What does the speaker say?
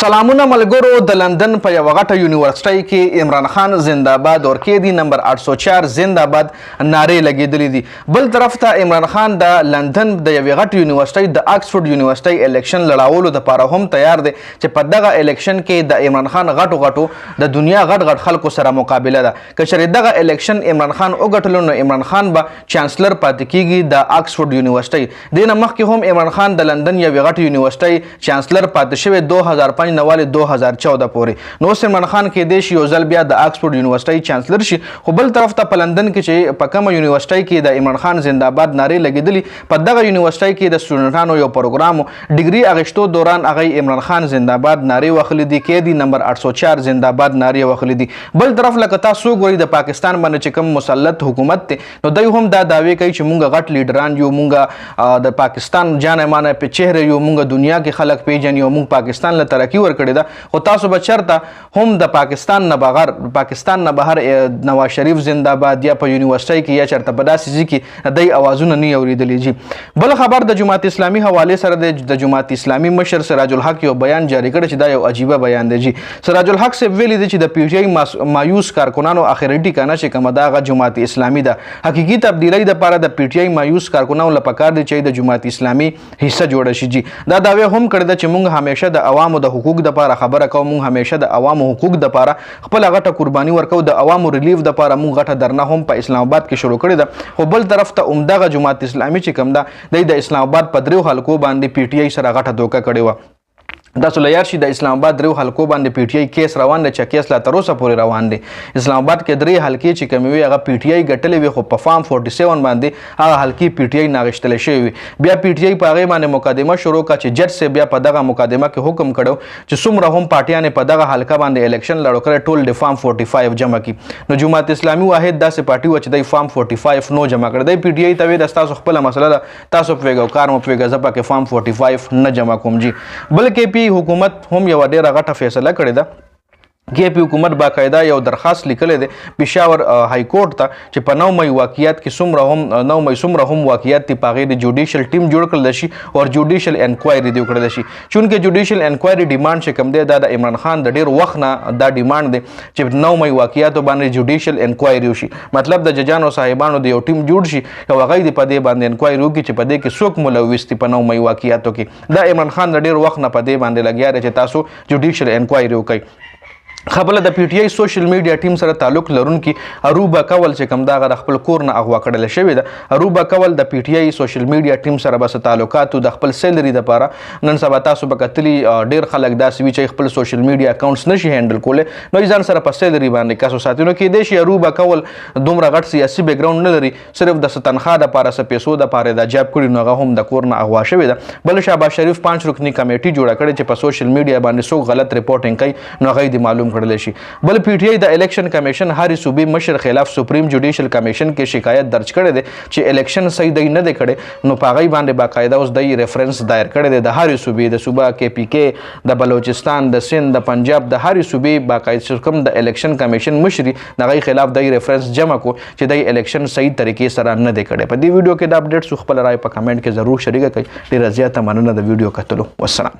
سلامونه ملګرو د لندن په یوه غټه یونیورسټۍ کې عمران خان زنده‌باد اور قیدی نمبر 804 زنده‌باد نارې لګېدلې دي. بل طرف ته عمران خان د لندن د یوې غټې یونیورسټۍ د آکسفورډ یونیورسټۍ الیکشن لړاولو دپاره هم تیار دی چې په دغه الیکشن کې د عمران خان غټو د دنیا غټ خلکو سره مقابله ده. که چېرې دغه الیکشن عمران خان وګټلو نو عمران خان به چانسلر پاتې کیږي د آکسفورډ یونیورسټۍ. دې نه مخکې هم عمران خان د لندن یوې غټې یونیورسټۍ چانسلر پاتې شوی 2005 نواله 2014 پورې. نو عمران خان کې دی شي یو ځل بیا د آکسفورډ یونیورسټۍ چانسلر شي. خو بل طرف ته په لندن کې چې په کومه یونیورسټۍ کې د عمران خان زنده‌باد نارې لګېدلې، په دغه یونیورسټۍ کې د سټوډنټانو یو پروګرام ډیګري اخیستو دوران هغه عمران خان زنده‌باد نارې وهلې دي، قیدی نمبر 804 زنده‌باد نارې وهلې دي. بل طرف لکه تاسو ګورئ د پاکستان باندې چې کوم مسلط حکومت دی نو دوی هم دا دعوی کوي چې مونږ غټ لیډران یو، مونږ د پاکستان جانه مانه په چهره یو، مونږ دنیا کې خلک پیژني او مونږ پاکستان له ترقی ورکړې ده. خو تاسو به چرته هم د پاکستان نه بهر نواز شریف زنده‌باد یا په یونیورسټۍ کې یا چرته په داسې ځای کې دوی اوازونه نه اورېدلي جي. بل خبر د جماعت اسلامي حوالې سره د جماعت اسلامي مشر سراج الحق یو بیان جاری کړی چې دا یو عجیبه بیان دی جي. سراج الحق صاحب ویلي دی چې د پی ټی آی مایوس کارکنانو اخري ټکانه چې کومه دغه جماعت اسلامي ده، حقیقي تبدیلی دپاره د پی ټی آی مایوس کارکنانو له پکار دی چې د جماعت اسلامي حصه جوړه شي جي. دا دعوی هم کړې ده چې موږ همیشه د عوامو د حقوق دپاره خبره کوو، موږ همیشه د عوامو حقوق دپاره خپله غټه قرباني ورکوو، د عوامو ریلیف دپاره موږ غټه درنه هم په اسلام آباد کې شروع کړې ده. خو بل طرف ته همدغه جماعت اسلامي چې کوم ده دی د اسلام آباد په 3 حلقو باندې پی ټی آی سره غټه دوکه کړې وه. تاسو له یاد شي د اسلام آباد 3 حلقو باندې پی ټی آی کیس روان دی چې کیس لا تر اوسه پورې روان دی. اسلام آباد کې 3 حلقې چې کومې وي هغه پی ټی آی ګټلې وي، خو په فارم 47 باندې هغه حلقې پی ټی آی ناغېشتلې شوې وي. بیا پی ټی آی په هغې باندې مقدمه شروع کړه چې جج صاحب بیا په دغه مقدمه کې حکم کړی چې څومره هم پارټیانې په دغه حلقه باندې الیکشن لړو کړی ټول د فارم 45 جمع کړي. نو جماعت اسلامي واحد داسې پارټي وه چې دی فارم 45 نو جمع کړی. دی پی ټی آی ته ویل ستاسو خپله مسله ده، تاسو پوهېږئ کار مو پوهېږئ، زه پکې فارم 45 نه جمع کوم جي. بلکې پی حکومت هم یوه ډېره غټه فیصله کړې ده. کې پی حکومت باقاعده یو درخواست لیکلی دی پېښور های کورټ ته چې په 9 مۍ واقعیت کې 9 مۍ څومره هم واقعیت دي په هغې د جوډیشل ټیم جوړ کړلی شي او جوډیشل انکوایري دې وکړلی شي. چونکې جوډیشل انکوایري ډیمانډ چې کوم دی دا د عمران خان د ډېر وخت نه دا ډیمانډ دی چې 9 مۍ واقعیاتو باندې جوډیشل انکوایري وشي. مطلب د ججانو صاحبانو د یو ټیم جوړ شي او هغوی دې په دې باندې انکوایري وکړي چې په دې کې څوک ملوث دي په 9 مۍ واقعیاتو کې. دا عمران خان د ډېر وخت نه په دې باندې لګیا دی چې تاسو جوډیشل انکوایري وکړئ. خپله د پی ټی آی سوشل میډیا ټیم سره تعلق لرونکي اروبا کول چې کوم دا هغه د خپل کور نه اغوا کړلی شوې ده. اروبا کول د پی ټی آی سوشل میډیا ټیم سره بس تعلقاتو د خپل سیلري دپاره نن سبا تاسو به کتلي ډېر خلک داسې وي چې خپل سوشل میډیا اکاونټس نشي هینډل کولی، نو ځان سره په سیلري باندې کسو ساتي. نو کیدای شي اروبا کول دومره غټ سیاسي بیکګراوند نه لري، صرف د څه تنخوا دپاره څه پیسو دپاره دا جاب کړي، نو هغه هم د کور نه اغوا شوې ده. بل شهباز شریف 5 رکني کمیټي جوړه کړې چې په سوشل میډیا باندې څوک غلط ریپورټینګ کوي نو هغه یې معلوم کړلی شي. بل پی ټی آی د الیکشن کمیشن هرې صوبې مشر خلاف سپریم جوډیشل کمیشن کې شکایت درج کړی دی چې الیکشن صحیح دی نه دی کړی. نو په هغې باندې باقاعده اوس دی ریفرنس دایر کړی دی د هرې صوبې، د صوبه کې پی کې، د بلوچستان، د سند، د پنجاب، د هرې صوبې باقاعده کوم د الیکشن کمیشن مشري د هغې خلاف دی ریفرنس جمع کو چې دی الیکشن صحیح طریقې سره نه دی کړی. په دې ویډیو کې د اپډیټس خپل رای په کمنټ کې ضرور شریکه کړئ. ډېره زیاته مننه د ویډیو کتلو. والسلام.